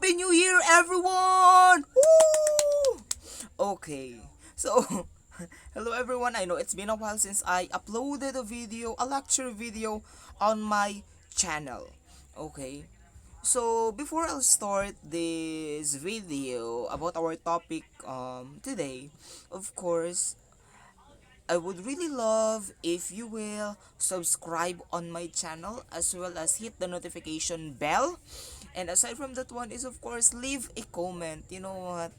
Happy New Year, everyone! Woo! Okay, so hello everyone. I know it's been a while since I uploaded a lecture video on my channel. Okay, so before I'll start this video about our topic today, of course, I would really love if you will subscribe on my channel as well as hit the notification bell. And aside from that one is of course leave a comment. You know what?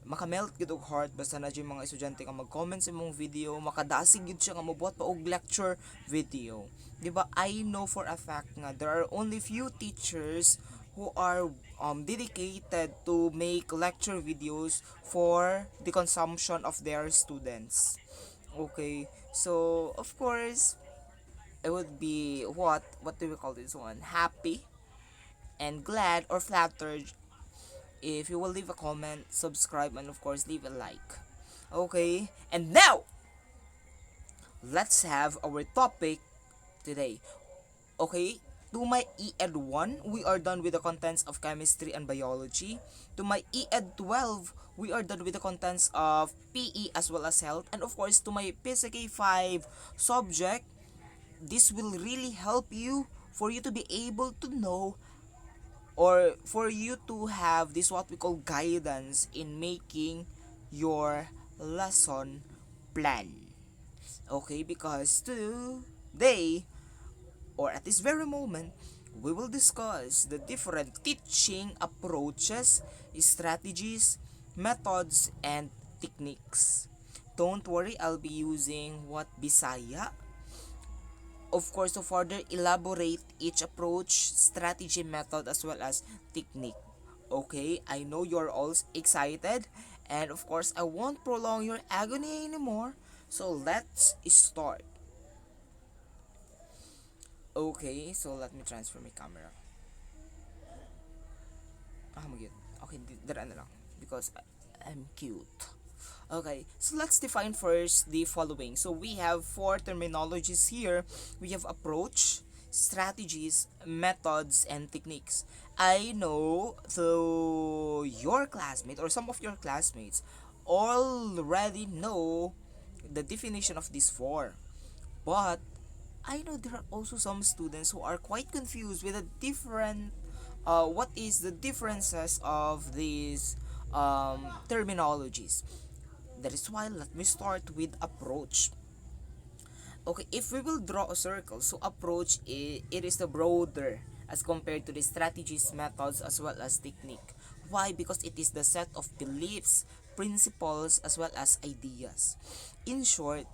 Makamelt gid og heart basta na dyan mga estudyante nga mag-comment sa imong video, makadasig gid siya nga mobuhat pa og lecture video. 'Di ba? I know for a fact nga there are only few teachers who are dedicated to make lecture videos for the consumption of their students. Okay, so of course, I would be what do we call this one? Happy and glad or flattered if you will leave a comment, subscribe, and of course leave a like. Okay, and now let's have our topic today. Okay, to my ED 1, we are done with the contents of chemistry and biology. To my ED 12, we are done with the contents of PE as well as health. And of course, to my PSK 5 subject, this will really help you for you to be able to know or for you to have this what we call guidance in making your lesson plan. Okay, because today or at this very moment, we will discuss the different teaching approaches, strategies, methods, and techniques. Don't worry, I'll be using what Bisaya. Of course, to further elaborate each approach, strategy, method, as well as technique. Okay, I know you're all excited, and of course, I won't prolong your agony anymore. So let's start. Okay, so let me transfer my camera. Magid. Okay, dira na lang because I'm cute. Okay, so let's define first the following. So we have four terminologies here. We have approach, strategies, methods, and techniques. I know so your classmate or some of your classmates already know the definition of these four. But I know there are also some students who are quite confused with the different what is the differences of these terminologies. That is why let me start with approach. Okay, if we will draw a circle, so approach it is the broader as compared to the strategies, methods, as well as technique. Why? Because it is the set of beliefs, principles, as well as ideas. In short,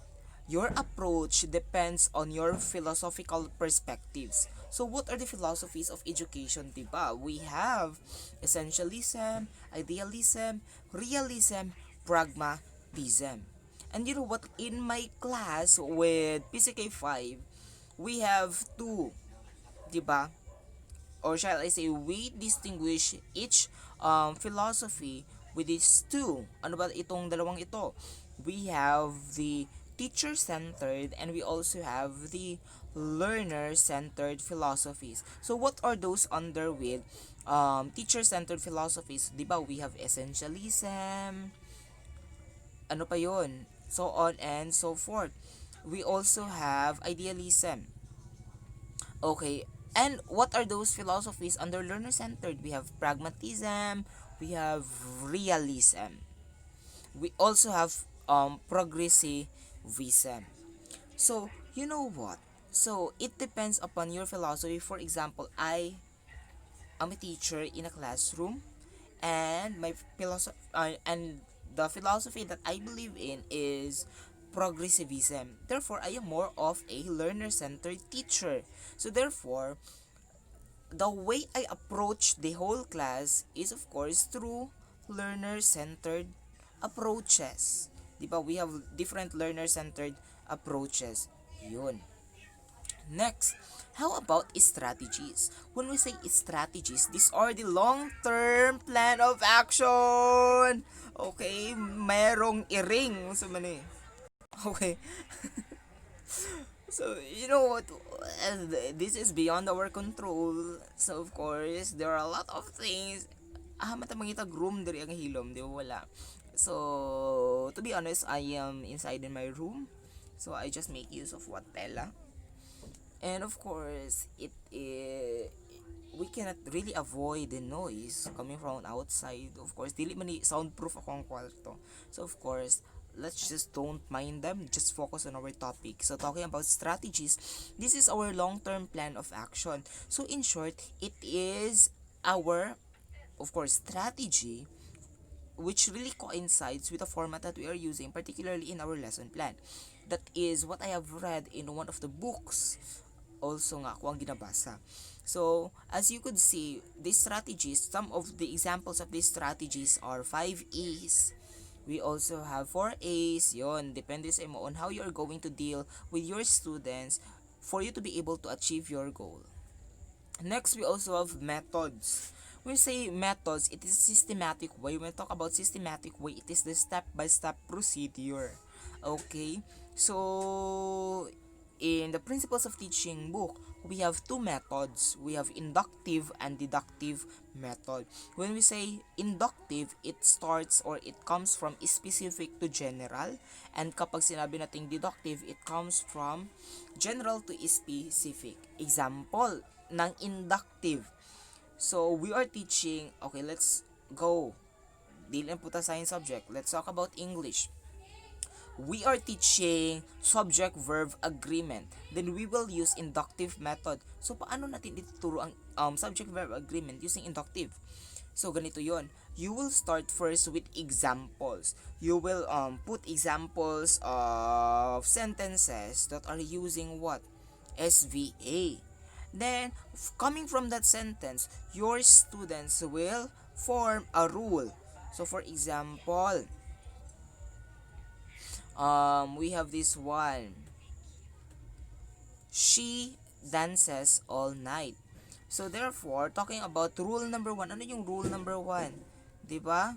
your approach depends on your philosophical perspectives. So what are the philosophies of education, diba? We have essentialism, idealism, realism, pragmatism. And you know what? In my class with PCK 5, we have two, diba? Or shall I say, we distinguish each philosophy with these two. Ano ba itong dalawang ito? We have the teacher-centered and we also have the learner-centered philosophies. So what are those under with teacher-centered philosophies? Diba we have essentialism, ano pa yon? So on and so forth. We also have idealism. Okay, and what are those philosophies under learner-centered? We have pragmatism, we have realism. We also have progressivism. So, you know what? So, it depends upon your philosophy. For example, I am a teacher in a classroom and my philosophy and the philosophy that I believe in is progressivism. Therefore, I am more of a learner-centered teacher. So, therefore, the way I approach the whole class is of course through learner-centered approaches. Diba? We have different learner-centered approaches. Yun. Next, how about strategies? When we say strategies, these are the long-term plan of action. Okay, merong iring sa mani. Okay. So, you know what? This is beyond our control. So, of course, there are a lot of things mata mangitag room diri ang hilom, di ba wala. So, to be honest, I am inside in my room. So, I just make use of what tela. And of course, we cannot really avoid the noise coming from outside. Of course, dili man ni soundproof ako ang kwarto. So, of course, let's just don't mind them. Just focus on our topic. So, talking about strategies, this is our long-term plan of action. So, in short, it is our, of course, strategy which really coincides with the format that we are using, particularly in our lesson plan. That is what I have read in one of the books also nga ako ang ginabasa. So, as you could see, these strategies, some of the examples of these strategies are 5 E's. We also have 4 A's. Yon, depende sa imo on how you are going to deal with your students for you to be able to achieve your goal. Next, we also have methods. When we say methods, it is a systematic way. When we talk about systematic way, it is the step-by-step procedure. Okay? So, in the Principles of Teaching book, we have two methods. We have inductive and deductive method. When we say inductive, it starts or it comes from specific to general. And kapag sinabi nating deductive, it comes from general to specific. Example ng inductive. So, we are teaching, okay, let's go. Dili po ta science subject. Let's talk about English. We are teaching subject-verb agreement. Then we will use inductive method. So, paano natin ituturo ang subject-verb agreement using inductive? So, ganito yon. You will start first with examples. You will put examples of sentences that are using what? SVA. Then, coming from that sentence, your students will form a rule. So, for example, we have this one. She dances all night. So, therefore, talking about rule number 1, ano yung rule number 1? Diba?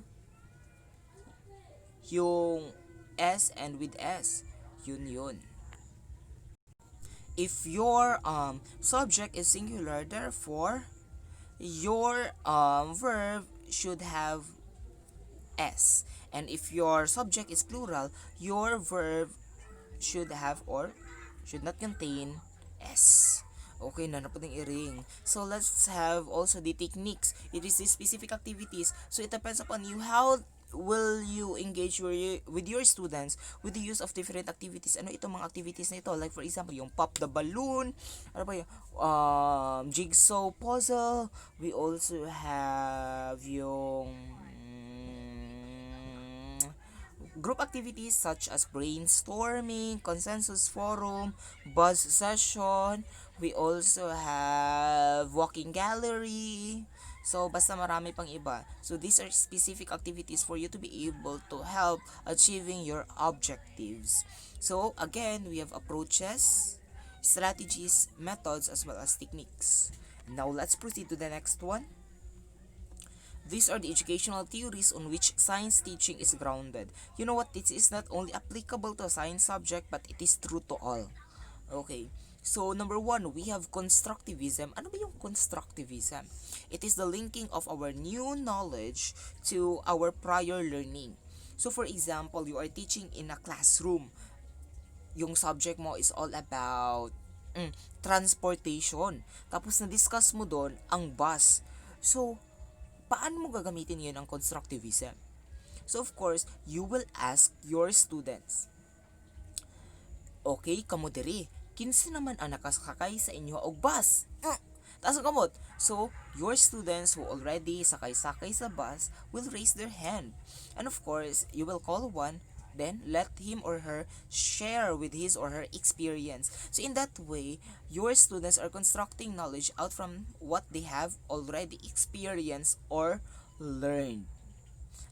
Yung S and with S. Yun. If your subject is singular, therefore, your verb should have S. And if your subject is plural, your verb should have or should not contain S. Okay, na po i-ring. So, let's have also the techniques. It is the specific activities. So, it depends upon you how will you engage with your students with the use of different activities. Ano itong mga activities na ito? Like for example, yung pop the balloon, ano ba yung jigsaw puzzle. We also have yung group activities such as brainstorming, consensus forum, buzz session. We also have walking gallery. So, basta marami pang iba. So, these are specific activities for you to be able to help achieving your objectives. So, again, we have approaches, strategies, methods, as well as techniques. Now, let's proceed to the next one. These are the educational theories on which science teaching is grounded. You know what? This is not only applicable to a science subject, but it is true to all. Okay. So, number 1, we have Constructivism. Ano ba yung Constructivism? It is the linking of our new knowledge to our prior learning. So, for example, you are teaching in a classroom. Yung subject mo is all about transportation. Tapos, na-discuss mo doon ang bus. So, paano mo gagamitin yun ang Constructivism? So, of course, you will ask your students, okay, kamo diri, kinsa naman ang nakasakay sa inyo og bus? Taas ang kamot. So, your students who already sakay-sakay sa bus will raise their hand. And of course, you will call one, then let him or her share with his or her experience. So, in that way, your students are constructing knowledge out from what they have already experienced or learned.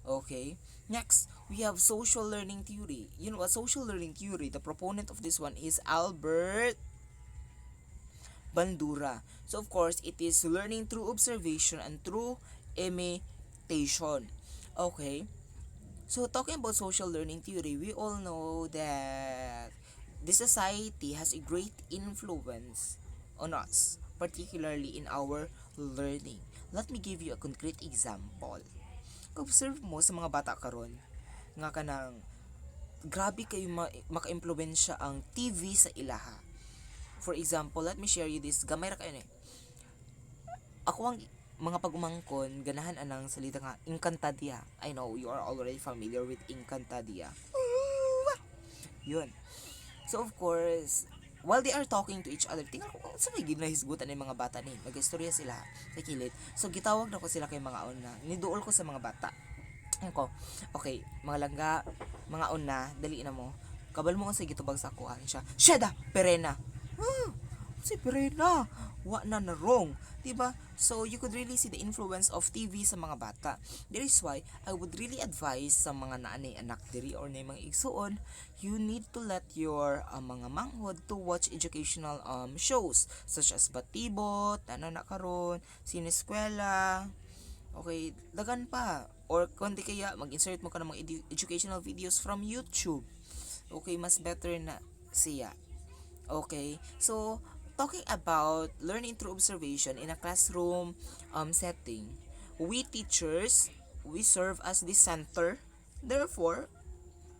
Okay? Next, we have social learning theory. You know what? Social learning theory, the proponent of this one is Albert Bandura. So, of course, it is learning through observation and through imitation. Okay? So, talking about social learning theory, we all know that the society has a great influence on us, particularly in our learning. Let me give you a concrete example. Observe mo sa mga bata karon nga kanang grabe kayo maka-impluwensya ang TV sa ilaha. For example, let me share you this. Gamay ra kayo ni. Ako ang mga pagumangkon, ganahan anang salita nga, Encantadia. I know you are already familiar with Encantadia. Yun. So of course, while they are talking to each other, tingnan ko, sa may ginahisgutan ng mga bata ni. Nag-istorya sila sa kilid. So gitawag na ko sila kay mga una. Niduol ko sa mga bata. Ko, okay, mga langga, mga una, dali na mo. Kabal mo sa gitubag sa kuha siya. Sheda, Perena. Si Perena, wa na wrong, diba? So you could really see the influence of TV sa mga bata. That is why I would really advise sa mga naanay anak diri or na mga igsuon, you need to let your mga manghod to watch educational shows such as Batibot, ano na karon, Sineskwela. Okay, dagan pa. Or kundi kaya mag-insert mo ka ng mga educational videos from YouTube. Okay, mas better na siya. Okay, so talking about learning through observation in a classroom setting, we teachers, we serve as the center. Therefore,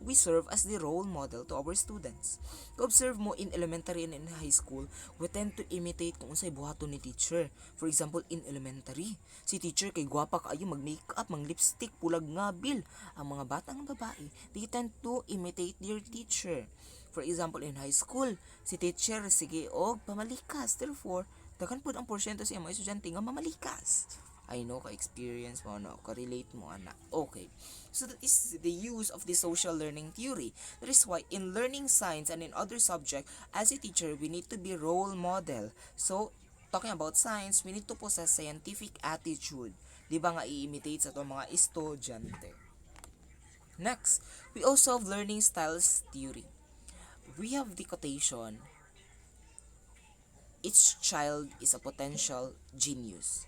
we serve as the role model to our students. Observe mo in elementary and in high school, we tend to imitate kung unsay buhaton ni teacher. For example, in elementary, si teacher kay gwapa kaayo mag-makeup, mag-lipstick, pulag ngabil. Ang mga batang babae, they tend to imitate their teacher. For example, in high school, si teacher sige og pamalikas. Therefore, daghan pud ang porsyento sa mga estudyante nga mamalikas. I know ka-experience mo, no? Ka-relate mo, anak. Okay. So that is the use of the social learning theory. That is why in learning science and in other subject, as a teacher, we need to be role model. So, talking about science, we need to possess scientific attitude. Di ba nga i-imitate sa itong mga estudyante. Next, we also have learning styles theory. We have the quotation, each child is a potential genius.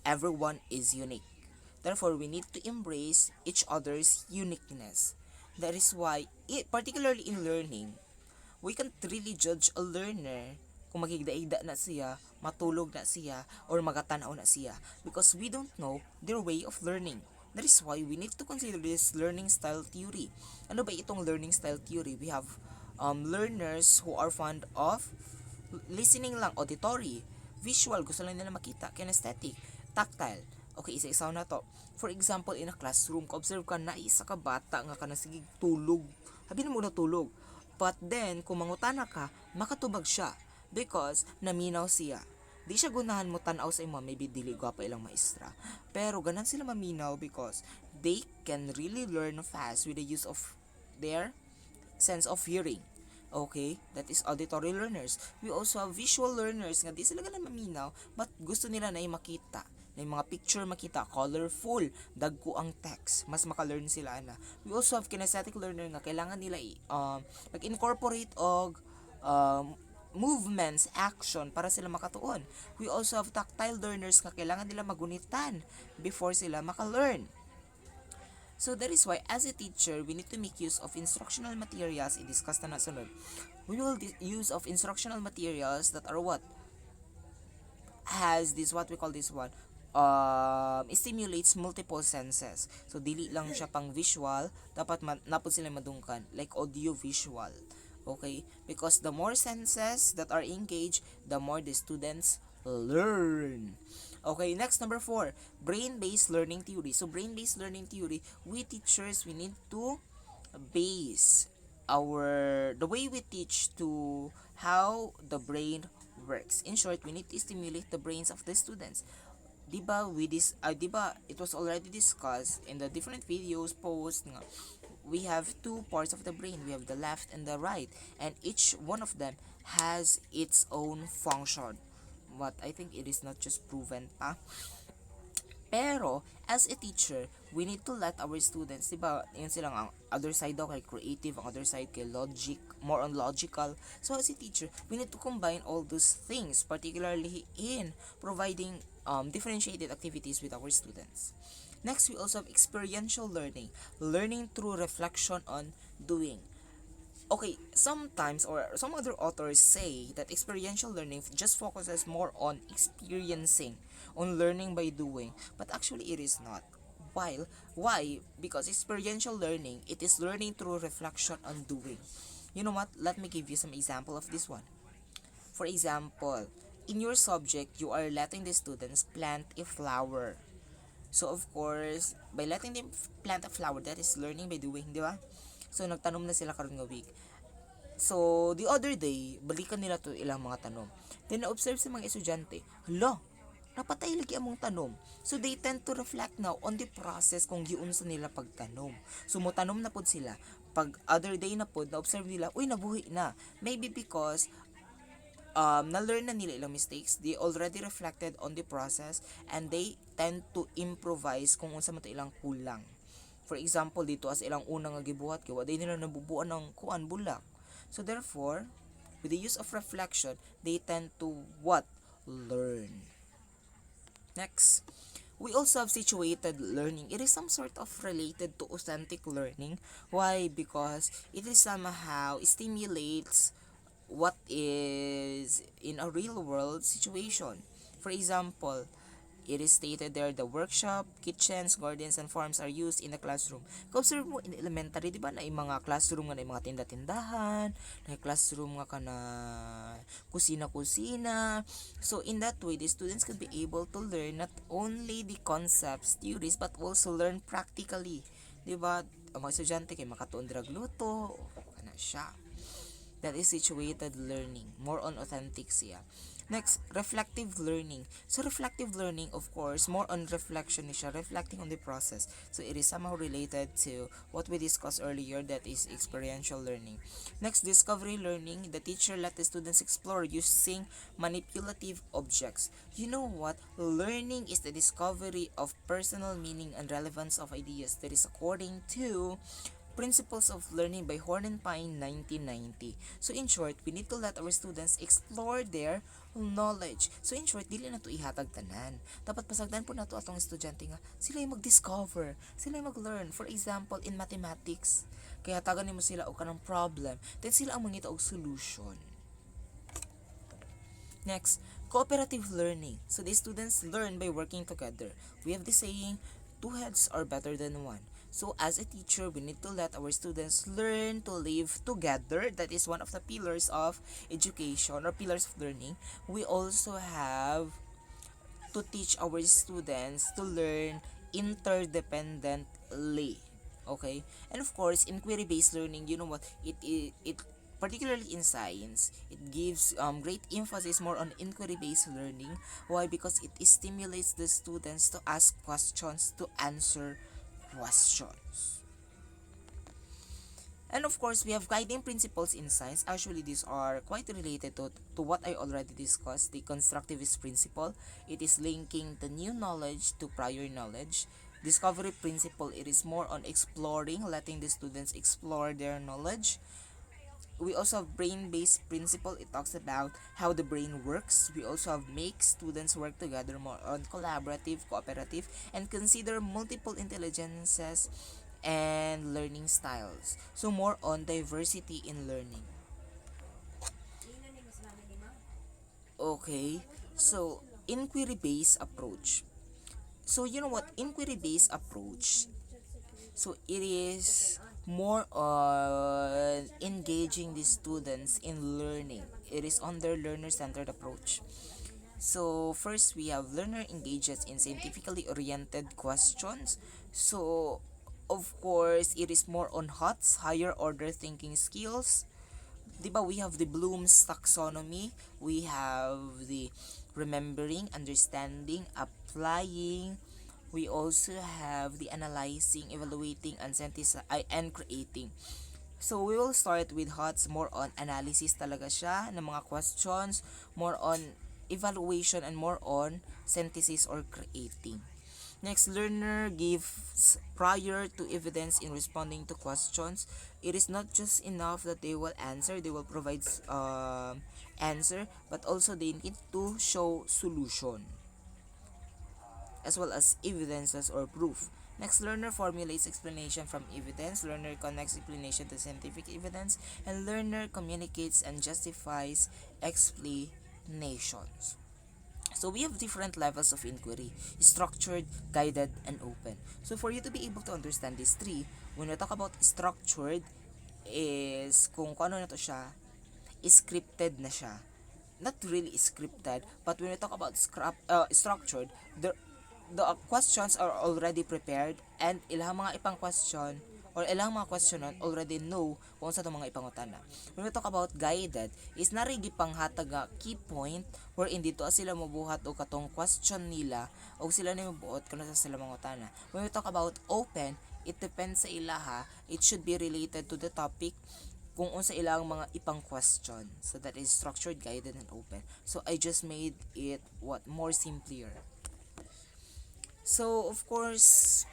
Everyone is unique. Therefore, we need to embrace each other's uniqueness. That is why, particularly in learning, we can't really judge a learner kung magigdaigda na siya, matulog na siya, or magatanaw na siya because we don't know their way of learning. That is why we need to consider this learning style theory. Ano ba itong learning style theory? We have learners who are fond of listening lang, auditory, visual, gusto lang nila makita, kinesthetic, tactile. Okay, isa-isaw na to. For example, in a classroom, ka-observe ka na isa ka bata nga ka na sige tulog. Habi na muna tulog. But then, kung mangutana ka, makatubag siya because naminaw siya. Di siya gunahan mo tanaw sa imo, maybe dili gwapa ilang maestra. Pero ganan sila maminaw because they can really learn fast with the use of their sense of hearing. Okay, that is auditory learners. We also have visual learners nga di sila ganang maminaw but gusto nila na makita. Na mga picture makita, colorful, dagko ang text, mas maka-learn sila na. We also have kinesthetic learner nga kailangan nila mag-incorporate og movements, action para sila makatuon. We also have tactile learners nga kailangan nila magunitan before sila maka-learn. So that is why as a teacher, we need to make use of instructional materials. I-discuss na sunod. We will use of instructional materials that are what? Has this, what we call this one? It stimulates multiple senses. So, dili lang siya pang visual, dapat napod sila madungkan, like audio-visual. Okay? Because the more senses that are engaged, the more the students learn. Okay, next, number 4, brain-based learning theory. So, brain-based learning theory, we teachers, we need to base the way we teach to how the brain works. In short, we need to stimulate the brains of the students. Diba, it was already discussed in the different videos posts nga, we have two parts of the brain. We have the left and the right, and each one of them has its own function. What I think it is not just proven pa. Pero, as a teacher, we need to let our students, diba, yun silang ang other side daw kay creative, ang other side kay logic, more on logical. So, as a teacher, we need to combine all those things, particularly in providing differentiated activities with our students. Next, we also have experiential learning through reflection on doing. Okay, sometimes or some other authors say that experiential learning just focuses more on experiencing on learning by doing, but actually it is not. While, why? Because experiential learning, it is learning through reflection on doing. You know what? Let me give you some example of this one. For example, in your subject, you are letting the students plant a flower. So of course, by letting them plant a flower, that is learning by doing, di ba? So nagtanom na sila karon nga week. So the other day, balikan nila to ilang mga tanom. Then na-observe sa mga estudyante, hala, napatay lagi among tanom. So they tend to reflect now on the process kung giunsa nila pagtanom. So mo tanom na pod sila. Pag other day na pod, na-observe nila, uy, nabuhi na. Maybe because na-learn na nila ilang mistakes, they already reflected on the process, and they tend to improvise kung unsa man to ilang kulang. For example, dito as ilang unang nga gibuhat kay waday nila nabubuan ng kuan bulak. So therefore, with the use of reflection, they tend to what? Learn. Next, we also have situated learning. It is some sort of related to authentic learning. Why? Because it is somehow stimulates what is in a real world situation. For example, it is stated there the workshop, kitchens, gardens, and farms are used in the classroom. Ka-observe mo in elementary, di ba, na yung mga classroom nga na yung mga tinda-tindahan, na yung classroom nga ka na kusina-kusina. So in that way, the students can be able to learn not only the concepts, theories, but also learn practically. Di ba, ang mga estudyante kay makatuon drag luto, ano siya. That is situated learning, more on authentic siya. Next, reflective learning. So reflective learning, of course, more on reflection is siya, reflecting on the process. So it is somehow related to what we discussed earlier, that is experiential learning. Next, discovery learning. The teacher let the students explore using manipulative objects. You know what? Learning is the discovery of personal meaning and relevance of ideas. That is according to Principles of Learning by Horn and Pine 1990. So in short, we need to let our students explore their knowledge. So in short, dili na to ihatag tanan. Dapat pasagdan po na to atong estudyante nga sila yung mag-discover, sila yung mag-learn. For example, in mathematics, kaya hatagan nimo sila og kanang problem, then sila ang mangita og solution. Next, cooperative learning. So the students learn by working together. We have the saying, two heads are better than one. So as a teacher, we need to let our students learn to live together. That is one of the pillars of education or pillars of learning. We also have to teach our students to learn interdependently. Okay? And of course, inquiry-based learning, you know what? It particularly in science, it gives great emphasis more on inquiry-based learning. Why? Because it stimulates the students to ask questions, to answer questions. And of course, we have guiding principles in science. Actually, these are quite related to what I already discussed, the constructivist principle. It is linking the new knowledge to prior knowledge. Discovery principle, it is more on exploring, letting the students explore their knowledge. We also have brain-based principle. It talks about how the brain works. We also have make students work together, more on collaborative, cooperative, and consider multiple intelligences and learning styles. So more on diversity in learning. Okay, so inquiry-based approach. So you know what? Inquiry-based approach. So it is more on engaging the students in learning. It is on their learner-centered approach. So first, we have learner engages in scientifically oriented questions. So of course, it is more on HOTS, higher order thinking skills. Diba, we have the Bloom's taxonomy, we have the remembering, understanding, applying. We also have the analyzing, evaluating, and and creating. So we will start with HOTS, more on analysis talaga siya ng mga questions, more on evaluation, and more on synthesis or creating. Next, learner gives prior to evidence in responding to questions. It is not just enough that they will answer, they will provide answer, but also they need to show solution as well as evidences or proof. Next, learner formulates explanation from evidence. Learner connects explanation to scientific evidence, and learner communicates and justifies explanations. So we have different levels of inquiry: structured, guided, and open. So for you to be able to understand these three, when we talk about structured, is kung ano na to siya, scripted na siya. Not really scripted, but when we talk about structured, the questions are already prepared, and ilang mga ipang question or ilang mga questionan already know kung sa mga ipangutana. When we talk about guided, is narigi panghatag nga key point wherein dito sila mabuhat o katong question nila o sila na mabuot kung sa sila mangutana. When we talk about open, it depends sa ilaha. It should be related to the topic kung unsa ilang mga ipang question. So that is structured, guided, and open. So I just made it more simpler. So of course,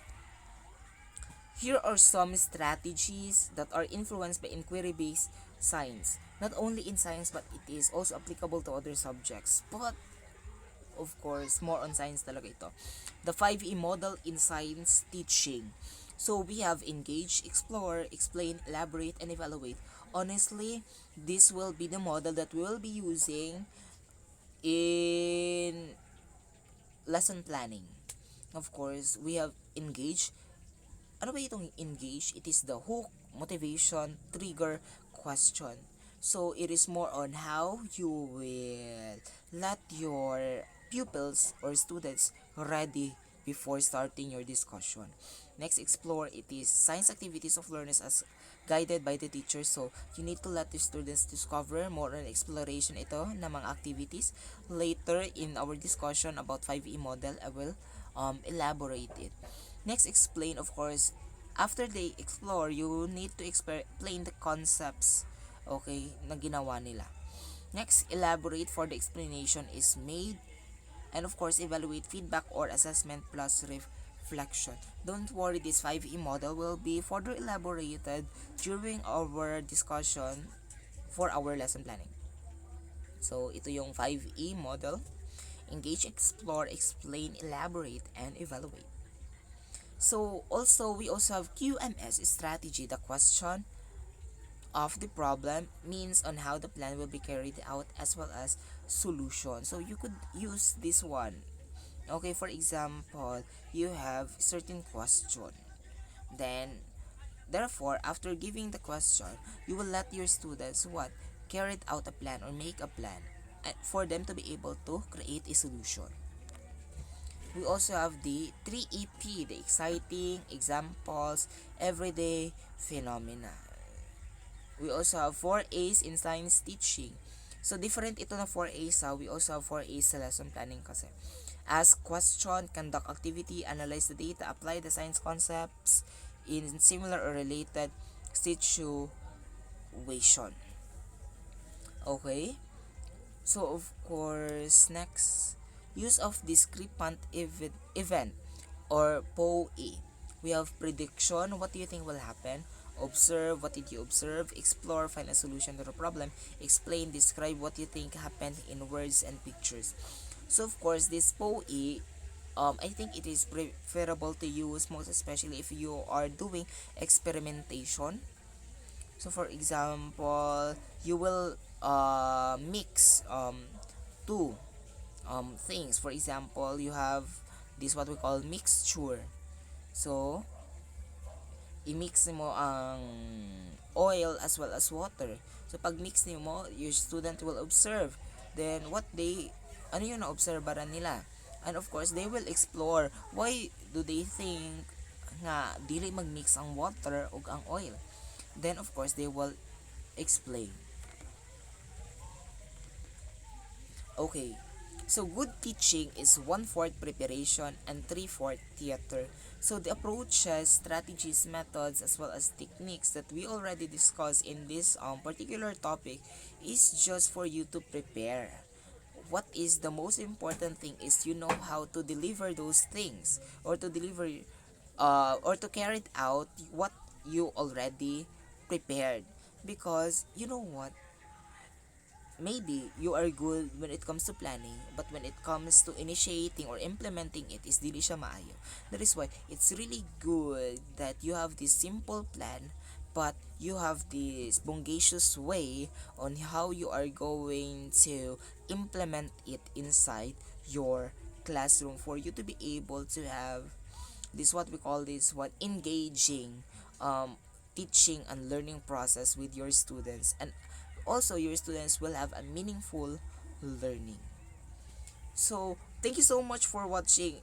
here are some strategies that are influenced by inquiry-based science. Not only in science, but it is also applicable to other subjects. But of course, more on science talaga ito. The 5E model in science teaching. So we have engage, explore, explain, elaborate, and evaluate. Honestly, this will be the model that we will be using in lesson planning. Of course, we have engage. Ano ba itong engage? It is the hook, motivation, trigger, question. So it is more on how you will let your pupils or students ready before starting your discussion. Next, explore. It is science activities of learners as guided by the teacher. So you need to let the students discover more on exploration ito na mga activities. Later in our discussion about 5E model, I will elaborate it. Next, explain. Of course, after they explore, you need to explain the concepts, okay, na ginawa nila. Next, elaborate. For the explanation is made. And of course, evaluate, feedback or assessment plus reflection. Don't worry, this 5E model will be further elaborated during our discussion for our lesson planning. So ito yung 5E model: engage, explore, explain, elaborate, and evaluate. So also, we also have QMS strategy. The question of the problem means on how the plan will be carried out, as well as solution. So you could use this one. Okay, for example, you have certain question. Then, therefore, after giving the question, you will let your students carry out a plan or make a plan for them to be able to create a solution. We also have the 3EP, the exciting, examples, everyday, phenomena. We also have 4A's in science teaching. So, different ito na 4A's ha. We also have 4A's sa lesson planning kasi. Ask question, conduct activity, analyze the data, apply the science concepts in similar or related situation. Okay? So, of course, next, use of discrepant event or POE. We have prediction. What do you think will happen? Observe. What did you observe? Explore. Find a solution to the problem. Explain. Describe what you think happened in words and pictures. So of course, this POE, I think it is preferable to use most especially if you are doing experimentation. So for example, you will mix two things. For example, you have this what we call mixture. So i-mix mo ang oil as well as water. So pag mix mo, your student will observe. Then ano yung na-obserbaran nila? And of course, they will explore why do they think nga dili mag-mix ang water ug ang oil. Then of course, they will explain. Okay. So good teaching is 1/4 preparation and 3/4 theater. So the approaches, strategies, methods, as well as techniques that we already discussed in this particular topic is just for you to prepare. What is the most important thing is you know how to deliver those things, or to deliver or to carry it out what you already prepared. Because you know what, maybe you are good when it comes to planning, but when it comes to initiating or implementing it is dili siya maayo. That is why it's really good that you have this simple plan, but you have this bongacious way on how you are going to implement it inside your classroom, for you to be able to have this, what we call this one, engaging teaching and learning process with your students, and also your students will have a meaningful learning. So thank you so much for watching.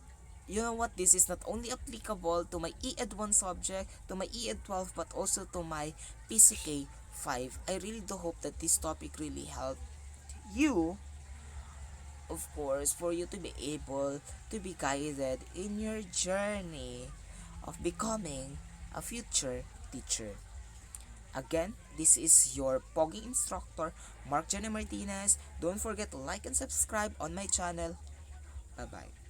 You know what, this is not only applicable to my EED 1 subject, to my EED 12, but also to my PCK 5. I really do hope that this topic really helped you, of course, for you to be able to be guided in your journey of becoming a future teacher. Again, this is your Pogging instructor, Mark Johnny Martinez. Don't forget to like and subscribe on my channel. Bye-bye.